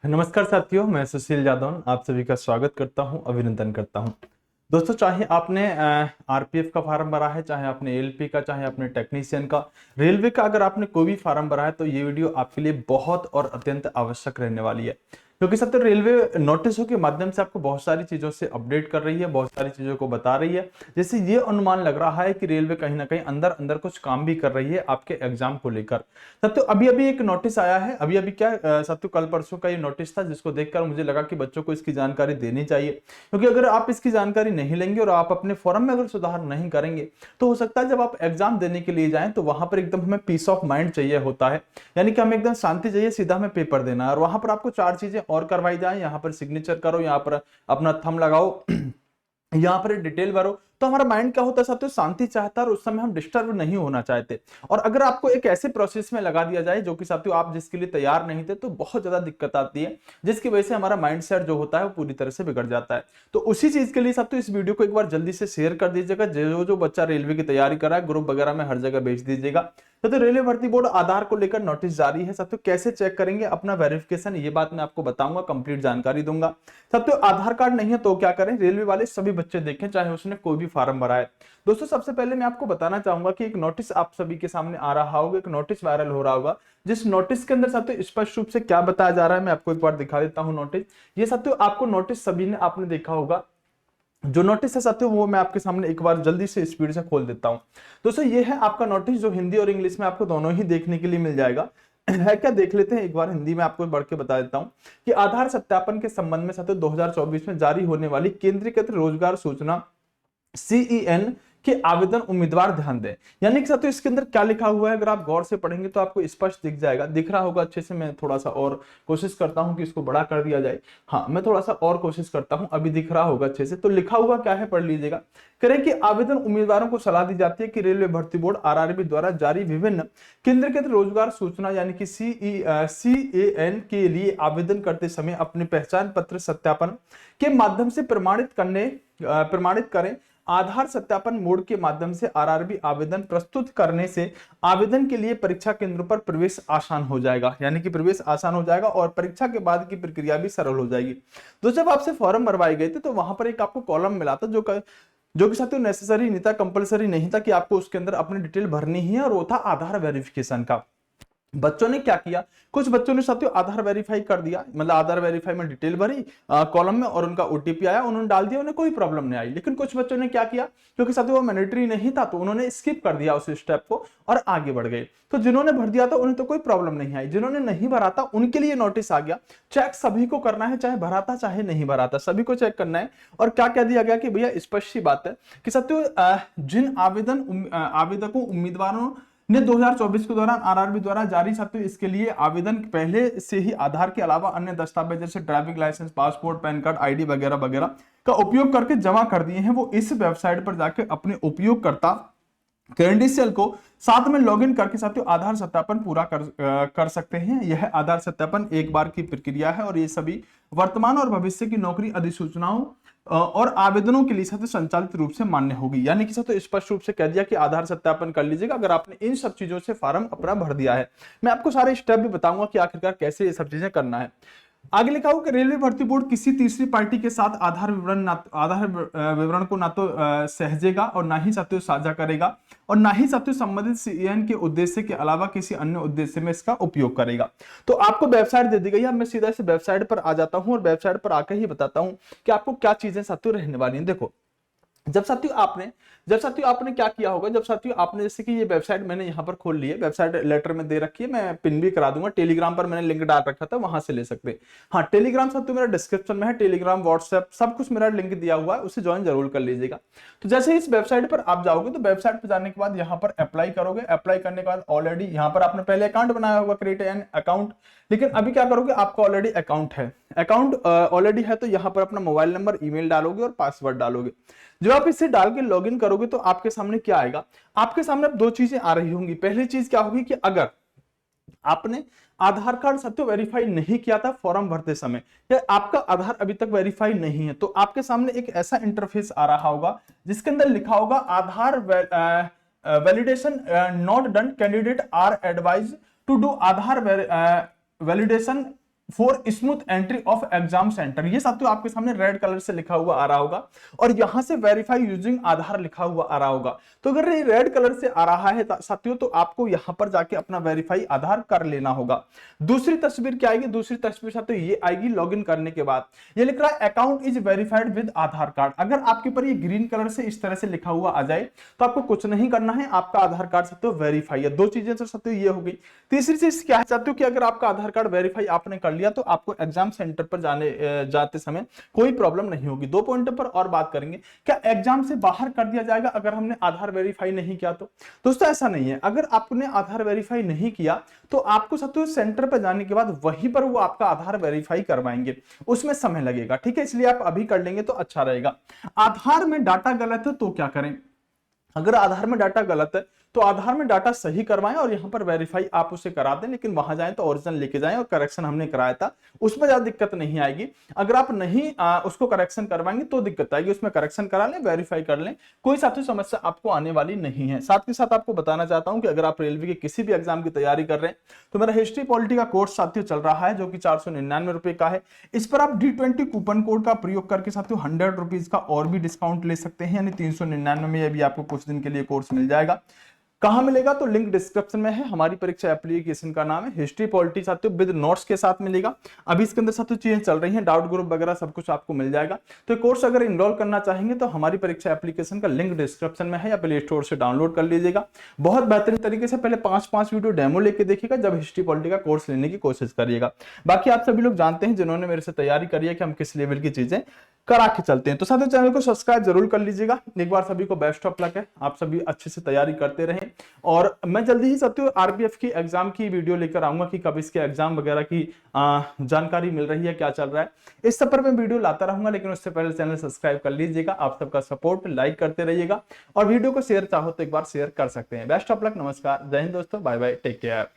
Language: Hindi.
नमस्कार साथियों, मैं सुशील यादव आप सभी का स्वागत करता हूं, अभिनंदन करता हूं। दोस्तों, चाहे आपने आरपीएफ का फार्म भरा है, चाहे आपने एलपी का, चाहे आपने टेक्नीशियन का, रेलवे का, अगर आपने कोई भी फार्म भरा है तो ये वीडियो आपके लिए बहुत और अत्यंत आवश्यक रहने वाली है। क्योंकि सब तो रेलवे नोटिसों के माध्यम से आपको बहुत सारी चीजों से अपडेट कर रही है, बहुत सारी चीजों को बता रही है, जिससे ये अनुमान लग रहा है कि रेलवे कहीं ना कहीं अंदर अंदर कुछ काम भी कर रही है आपके एग्जाम को लेकर। सत्य, अभी अभी एक नोटिस आया है, अभी अभी क्या सत्य, कल परसों का ये नोटिस था, जिसको देखकर मुझे लगा कि बच्चों को इसकी जानकारी देनी चाहिए। क्योंकि अगर आप इसकी जानकारी नहीं लेंगे और आप अपने फॉर्म में अगर सुधार नहीं करेंगे तो हो सकता है जब आप एग्जाम देने के लिए जाएं तो वहां पर एकदम हमें पीस ऑफ माइंड चाहिए होता है। यानी कि हमें एकदम शांति चाहिए, सीधा हमें पेपर देना है और वहां पर आपको चार चीजें और करवाई जाए। यहाँ पर सिग्नेचर करो, यहाँ पर अपना थंब लगाओ, यहाँ पर डिटेल भरो। तो हमारा माइंड क्या होता है साथियों, शांति चाहता है और उस समय हम डिस्टर्ब नहीं होना चाहते। और अगर आपको एक ऐसे प्रोसेस में लगा दिया जाए जो कि साथियों आप जिसके लिए तैयार नहीं थे, तो बहुत ज्यादा दिक्कत आती है, जिसकी वजह से हमारा माइंड सेट जो होता है वो पूरी तरह से बिगड़ जाता है। तो उसी चीज के लिए साथियों इस वीडियो को एक बार जल्दी से शेयर कर दीजिएगा। जो जो बच्चा रेलवे की तैयारी कर रहा है, ग्रुप वगैरह में हर जगह भेज दीजिएगा। तो रेलवे भर्ती बोर्ड आधार को लेकर नोटिस जारी है साथियों। कैसे चेक करेंगे अपना वेरिफिकेशन, ये बात मैं आपको बताऊंगा, कंप्लीट जानकारी दूंगा। साथियों, आधार कार्ड नहीं है तो क्या करें, रेलवे वाले सभी बच्चे देखें, चाहे उसने कोई भी फार्म भरा है। दोस्तों, सबसे पहले मैं आपको बताना चाहूंगा कि एक नोटिस आप सभी के सामने आ रहा होगा, एक नोटिस वायरल हो रहा होगा, जिस नोटिस के अंदर साथियों स्पष्ट रूप से क्या बताया जा रहा है मैं आपको एक बार दिखा देता हूं। नोटिस, ये साथियों आपको नोटिस सभी ने आपने देखा होगा। जो नोटिस है साथियों वो मैं आपके सामने एक बार जल्दी से स्पीड से खोल देता हूं। दोस्तों, ये है आपका नोटिस, जो हिंदी और इंग्लिश में आपको दोनों ही देखने के लिए मिल जाएगा। है क्या, देख लेते हैं एक बार। हिंदी में आपको बढ़ के बता देता हूं कि आधार सत्यापन के संबंध में साथियों 2024 में जारी होने वाली केंद्रीकृत रोजगार सूचना सीईएन के आवेदन उम्मीदवार ध्यान दें। यानी कि साथियों इसके अंदर क्या लिखा हुआ है, अगर आप गौर से पढ़ेंगे तो आपको स्पष्ट दिख जाएगा, दिख रहा होगा अच्छे से। मैं थोड़ा सा और कोशिश करता हूं कि इसको बड़ा कर दिया जाए। हाँ, मैं थोड़ा सा और कोशिश करता हूं, अभी दिख रहा होगा अच्छे से। तो लिखा हुआ क्या है, पढ़ लीजिएगा। करें कि आवेदन उम्मीदवारों को सलाह दी जाती है कि रेलवे भर्ती बोर्ड आरआरबी द्वारा जारी विभिन्न केंद्रीकृत रोजगार सूचना यानी कि सीएएन के लिए आवेदन करते समय अपने पहचान पत्र सत्यापन के माध्यम से प्रमाणित करें। आधार सत्यापन मोड के माध्यम से आरआरबी आवेदन प्रस्तुत करने से आवेदन के लिए परीक्षा केंद्रों पर प्रवेश आसान हो जाएगा। यानी कि प्रवेश आसान हो जाएगा और परीक्षा के बाद की प्रक्रिया भी सरल हो जाएगी। तो जब आपसे फॉर्म भरवाए गए थे तो वहां पर एक आपको कॉलम मिला था जो कि साथियों नेसेसरी नहीं था, कंपलसरी नहीं था कि आपको उसके अंदर अपनी डिटेल भरनी ही है, और वो था आधार वेरिफिकेशन का। बच्चों ने क्या किया, कुछ बच्चों ने साथियों आधार वेरीफाई कर दिया, मतलब आधार वेरीफाई में डिटेल भरी कॉलम में और उनका ओटीपी आया, उन्होंने डाल दिया, उन्हें कोई प्रॉब्लम नहीं आई। लेकिन कुछ बच्चों ने क्या किया, क्योंकि साथियों वो मैंडेटरी नहीं था तो उन्होंने स्किप कर दिया उस स्टेप को और आगे बढ़ गए। तो जिन्होंने भर दिया था उन्हें तो कोई प्रॉब्लम नहीं आई, जिन्होंने नहीं भरा था उनके लिए नोटिस आ गया। चेक सभी को करना है, चाहे भरा था चाहे नहीं भरा था, सभी को चेक करना है। और क्या कह दिया गया कि भैया स्पष्ट सी बात है कि साथियों जिन आवेदकों उम्मीदवारों ने 2024 के दौरान आरआरबी द्वारा जारी साथियों इसके लिए आवेदन पहले से ही आधार के अलावा अन्य दस्तावेज जैसे driving licence, passport, PAN card, ID वगैरह वगैरह का उपयोग करके जमा कर दिए हैं, वो इस वेबसाइट पर जाकर अपने उपयोगकर्ता क्रेडेंशियल को साथ में लॉगिन करके साथियों आधार सत्यापन पूरा कर सकते हैं। यह आधार सत्यापन एक बार की प्रक्रिया है और ये सभी वर्तमान और भविष्य की नौकरी अधिसूचनाओं और आवेदनों के लिए साथियों संचालित रूप से मान्य होगी। यानी कि साथियों स्पष्ट रूप से कह दिया कि आधार सत्यापन कर लीजिएगा अगर आपने इन सब चीजों से फॉर्म अपना भर दिया है। मैं आपको सारे स्टेप भी बताऊंगा कि आखिरकार कैसे ये सब चीजें करना है। आगे लिखा हुआ कि रेलवे भर्ती बोर्ड किसी तीसरी पार्टी के साथ आधार विवरण को ना तो सहेजेगा और ना ही साथियों साझा करेगा और ना ही साथियों संबंधित सीईएन के उद्देश्य के अलावा किसी अन्य उद्देश्य में इसका उपयोग करेगा। तो आपको वेबसाइट दे दी गई है, मैं सीधा इस वेबसाइट पर आ जाता हूं और वेबसाइट पर आकर ही बताता हूं कि आपको क्या चीजें साथियों रहने वाली हैं। देखो, जब साथियों आपने क्या किया होगा, जब साथियों आपने जैसे कि ये वेबसाइट मैंने यहाँ पर खोल ली है, वेबसाइट लेटर में दे रखी है, मैं पिन भी करा दूंगा, टेलीग्राम पर मैंने लिंक डाल रखा था, वहां से ले सकते हैं। हाँ, टेलीग्राम साथियों मेरा डिस्क्रिप्शन में है, टेलीग्राम, व्हाट्सएप सब कुछ मेरा लिंक दिया हुआ है, उसे ज्वाइन जरूर कर लीजिएगा। तो जैसे इस वेबसाइट पर आप जाओगे तो वेबसाइट पर जाने के बाद यहाँ पर अप्लाई करोगे, अप्लाई करने के बाद ऑलरेडी यहाँ पर आपने पहले अकाउंट बनाया होगा, क्रिएट एन अकाउंट। लेकिन अभी क्या करोगे, आपका ऑलरेडी अकाउंट है, अकाउंट ऑलरेडी है तो यहाँ पर अपना मोबाइल नंबर, ईमेल डालोगे और पासवर्ड डालोगे। जब आप इसे डाल के लॉगिन करोगे तो आपके सामने क्या आएगा, आपके सामने अब दो चीजें आ रही होंगी। पहली चीज क्या होगी कि अगर आपने आधार कार्ड साथियों वेरीफाई नहीं किया था फॉर्म भरते समय, या आपका आधार अभी तक वेरीफाई नहीं है, तो आपके सामने एक ऐसा इंटरफेस आ रहा होगा जिसके अंदर लिखा होगा Aadhaar validation not done, candidate are advise to do Aadhaar validation for smooth entry of exam centre. ये साथियों आपके सामने रेड कलर से लिखा हुआ आ रहा होगा और यहां से वेरीफाई यूजिंग आधार लिखा हुआ आ रहा होगा। तो अगर ये रेड कलर से आ रहा है साथियों तो आपको यहां पर जाके अपना वेरीफाई आधार कर लेना होगा। दूसरी तस्वीर क्या आएगी, दूसरी तस्वीर साथियों ये आएगी लॉगिन करने के बाद। ये लिख रहा है account is verified with Aadhaar card. अगर आपके ऊपर ये ग्रीन कलर से इस तरह से लिखा हुआ आ जाए तो आपको कुछ नहीं करना है, आपका आधार कार्ड साथियों वेरीफाई है। दो चीजें तो साथियों ये हो गई। तीसरी चीज क्या है साथियों कि अगर आपका आधार कार्ड वेरीफाई आपने कर लिया तो आपको एग्जाम सेंटर पर जाते समय कोई प्रॉब्लम नहीं होगी। दो पॉइंटों पर और बात करेंगे। क्या एग्जाम से बाहर कर दिया जाएगा अगर हमने आधार वेरीफाई नहीं किया तो? दोस्तों ऐसा नहीं है। अगर आपने आधार वेरीफाई नहीं किया तो आपको साथियों सेंटर पर जाने के बाद वहीं पर वो आपका आधार वेरीफाई करवाएंगे, उसमें समय लगेगा, ठीक है। इसलिए आप अभी कर लेंगे तो अच्छा रहेगा। आधार में डाटा गलत है तो क्या करें? अगर आधार में डाटा गलत है तो आधार में डाटा सही करवाएं और यहां पर वेरीफाई आप उसे करा दें, लेकिन वहां जाएं तो ओरिजिनल लेके जाएं और करेक्शन हमने कराया था उसमें ज्यादा दिक्कत नहीं आएगी। अगर आप नहीं उसको करेक्शन करवाएंगे तो दिक्कत आएगी, उसमें करेक्शन करा लें, वेरीफाई कर लें, कोई साथी समस्या आपको आने वाली नहीं है। साथ के साथ आपको बताना चाहता हूं कि अगर आप रेलवे के किसी भी एग्जाम की तैयारी कर रहे हैं तो मेरा हिस्ट्री पॉलिटी का कोर्स साथियों चल रहा है जो कि 499 रुपए का है। इस पर आप D20 कूपन कोड का प्रयोग करके साथियों 100 रुपीज का और भी डिस्काउंट ले सकते हैं, यानी 399 में अभी आपको कुछ दिन के लिए कोर्स मिल जाएगा। कहां मिलेगा तो लिंक डिस्क्रिप्शन में है। हमारी परीक्षा एप्लीकेशन का नाम है हिस्ट्री पॉलिटी साथियों, विद नोट्स के साथ मिलेगा। अभी इसके अंदर साथियों चीजें चल रही हैं, डाउट ग्रुप वगैरह सब कुछ आपको मिल जाएगा। तो कोर्स अगर इनरोल करना चाहेंगे तो हमारी परीक्षा एप्लीकेशन का लिंक डिस्क्रिप्शन में है या प्ले स्टोर से डाउनलोड कर लीजिएगा। बहुत बेहतरीन तरीके से पहले 5-5 वीडियो डेमो लेके देखिएगा जब हिस्ट्री पॉलिटी का कोर्स लेने की कोशिश करिएगा। बाकी आप सभी लोग जानते हैं जिन्होंने मेरे से तैयारी करी है कि हम किस लेवल की चीजें करा के चलते हैं। तो साथियों चैनल को सब्सक्राइब जरूर कर लीजिएगा। एक बार सभी को बेस्ट ऑफ लक है, आप सभी अच्छे से तैयारी करते रहें और मैं जल्दी ही साथियों आरपीएफ की एग्जाम की वीडियो लेकर आऊंगा कि कब इसके एग्जाम वगैरह की जानकारी मिल रही है, क्या चल रहा है, इस सब पर मैं वीडियो लाता रहूंगा। लेकिन उससे पहले चैनल सब्सक्राइब कर लीजिएगा। आप सबका सपोर्ट लाइक करते रहिएगा और वीडियो को शेयर चाहो तो एक बार शेयर कर सकते हैं। बेस्ट ऑफ लक, नमस्कार, जय हिंद दोस्तों, बाय बाय, टेक केयर।